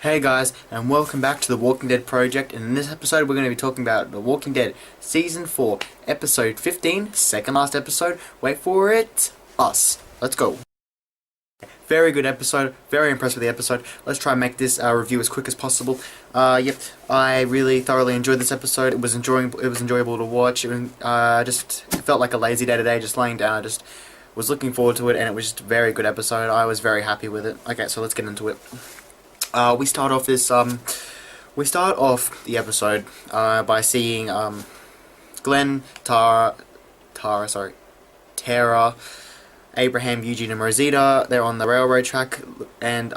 Hey guys, and welcome back to the Walking Dead Project, and in this episode we're going to be talking about The Walking Dead Season 4, Episode 15, second last episode. Wait for it, Us. Let's go. Very good episode, very impressed with the episode. Let's try and make this review as quick as possible. Yep, I really thoroughly enjoyed this episode. It was enjoyable to watch. It felt like a lazy day today, just laying down. I just was looking forward to it, and it was just a very good episode. I was very happy with it. Okay, so let's get into it. We start off the episode by seeing Glenn, Tara, Abraham, Eugene, and Rosita. They're on the railroad track, and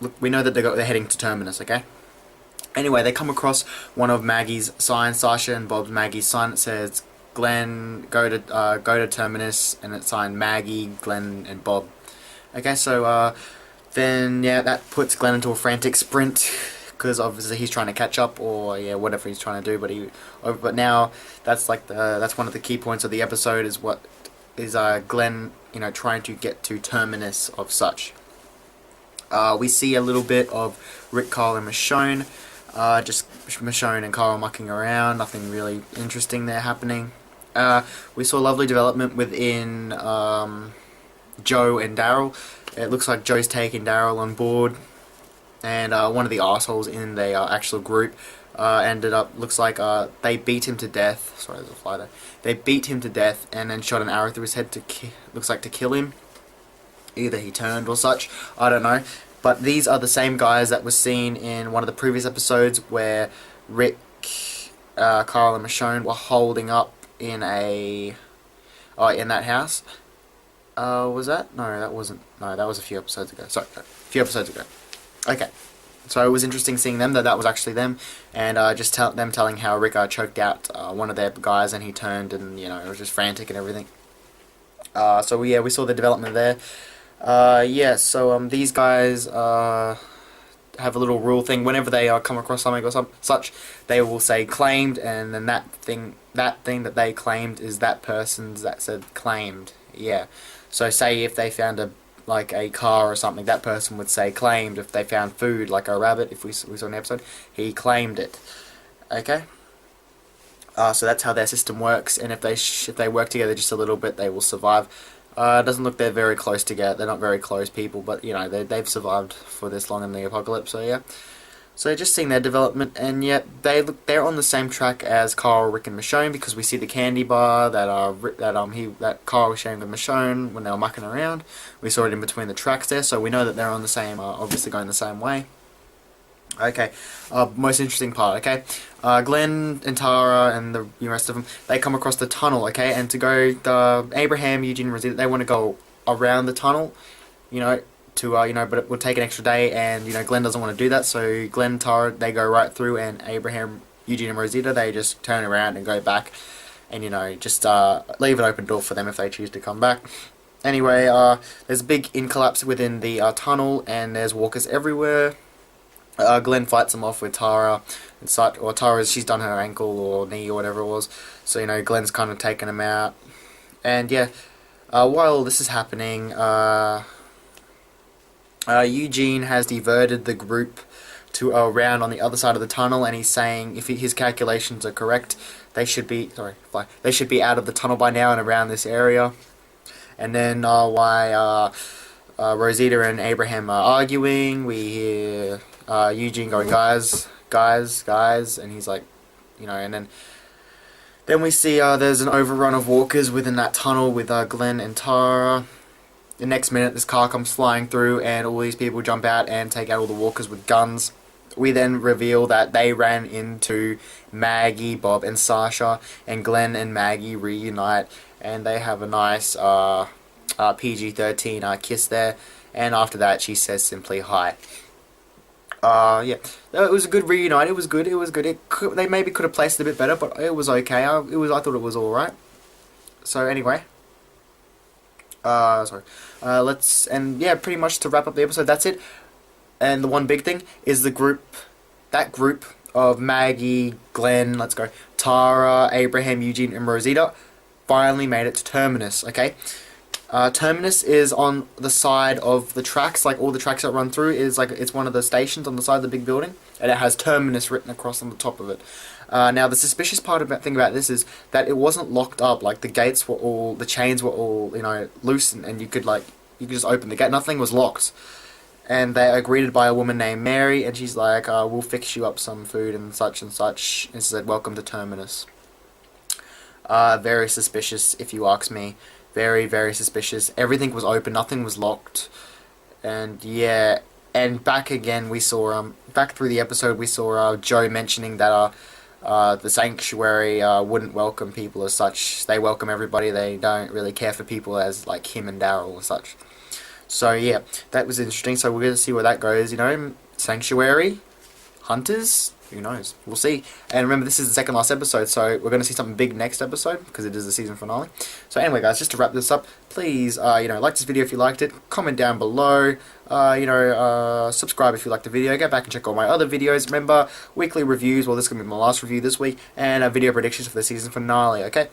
look, we know that they're heading to Terminus. Okay. Anyway, they come across one of Maggie's signs, Sasha and Bob's Maggie's sign. It says Glenn, go to Terminus, and it's signed Maggie, Glenn, and Bob. Okay, so then yeah, that puts Glenn into a frantic sprint because obviously he's trying to catch up, or yeah, whatever he's trying to do. But now that's that's one of the key points of the episode is Glenn, trying to get to Terminus of such. We see a little bit of Rick, Carl, and Michonne. Just Michonne and Carl mucking around. Nothing really interesting there happening. We saw lovely development within Joe and Daryl. It looks like Joe's taking Daryl on board, and one of the assholes in the actual group looks like they beat him to death. Sorry, there's a fly there. They beat him to death and then shot an arrow through his head to kill him. Either he turned or such, I don't know. But these are the same guys that were seen in one of the previous episodes where Rick, Carl, and Michonne were holding up in that house. Was that? No, that wasn't. No, that was a few episodes ago. Sorry, a few episodes ago. Okay. So it was interesting seeing them, that was actually them, and them telling how Rick choked out one of their guys and he turned and, it was just frantic and everything. So yeah, we saw the development there. Yeah, so these guys have a little rule thing. Whenever they come across something or such, they will say claimed, and then that thing that they claimed is that person's that said claimed. Yeah. So say if they found a car or something, that person would say claimed. If they found food, like a rabbit, if we saw an episode, he claimed it. Okay? So that's how their system works, and if they work together just a little bit, they will survive. It doesn't look they're very close together. They're not very close people, but, they've survived for this long in the apocalypse, so yeah. So just seeing their development, and yet they're on the same track as Carl, Rick, and Michonne, because we see the candy bar that Carl was sharing with Michonne when they were mucking around. We saw it in between the tracks there, so we know that they're on the same, obviously going the same way. Okay, most interesting part. Okay, Glenn and Tara and the rest of them, they come across the tunnel. Okay, and to go Abraham, Eugene, Rosita, they want to go around the tunnel. But it would take an extra day, and Glenn doesn't want to do that, so Glenn and Tara, they go right through, and Abraham, Eugene, and Rosita, they just turn around and go back, and just leave an open door for them if they choose to come back. Anyway, there's a big collapse within the tunnel, and there's walkers everywhere. Glenn fights them off with Tara, she's done her ankle or knee or whatever it was, so Glenn's kind of taken him out, and yeah, while this is happening, Eugene has diverted the group to around on the other side of the tunnel, and he's saying if his calculations are correct, they should be out of the tunnel by now and around this area. And then while Rosita and Abraham are arguing, we hear Eugene going, guys, and he's like, and then we see there's an overrun of walkers within that tunnel with Glenn and Tara. The next minute, this car comes flying through, and all these people jump out and take out all the walkers with guns. We then reveal that they ran into Maggie, Bob, and Sasha, and Glenn and Maggie reunite, and they have a nice PG-13 kiss there. And after that, she says simply hi. Yeah, it was a good reunite. It was good. They maybe could have placed it a bit better, but it was okay. I thought it was all right. So anyway. Pretty much to wrap up the episode, that's it. And the one big thing is that group of Maggie, Glenn, Tara, Abraham, Eugene, and Rosita finally made it to Terminus, okay? Terminus is on the side of the tracks, like all the tracks that run through is like it's one of the stations on the side of the big building, and it has Terminus written across on the top of it. Now the suspicious thing about this is that it wasn't locked up. Like the chains were all loose, and you could just open the gate. Nothing was locked, and they are greeted by a woman named Mary, and she's like, "We'll fix you up some food and such," and said, "Welcome to Terminus." Very suspicious, if you ask me. Very, very suspicious. Everything was open, nothing was locked. And yeah, and back again we saw, back through the episode we saw Joe mentioning that the Sanctuary wouldn't welcome people as such. They welcome everybody, they don't really care for people as like him and Daryl or such. So yeah, that was interesting. So we're going to see where that goes, Sanctuary, Hunters, who knows? We'll see. And remember, this is the second last episode, so we're going to see something big next episode, because it is the season finale. So anyway, guys, just to wrap this up, please, like this video if you liked it, comment down below, subscribe if you liked the video, go back and check all my other videos. Remember, weekly reviews, well, this is going to be my last review this week, and video predictions for the season finale, okay?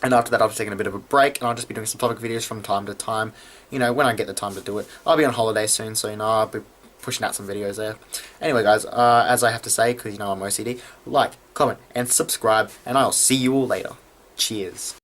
And after that, I'll be taking a bit of a break, and I'll just be doing some topic videos from time to time, when I get the time to do it. I'll be on holiday soon, so, I'll be pushing out some videos there. Anyway, guys, as I have to say, because I'm OCD, like, comment, and subscribe, and I'll see you all later. Cheers.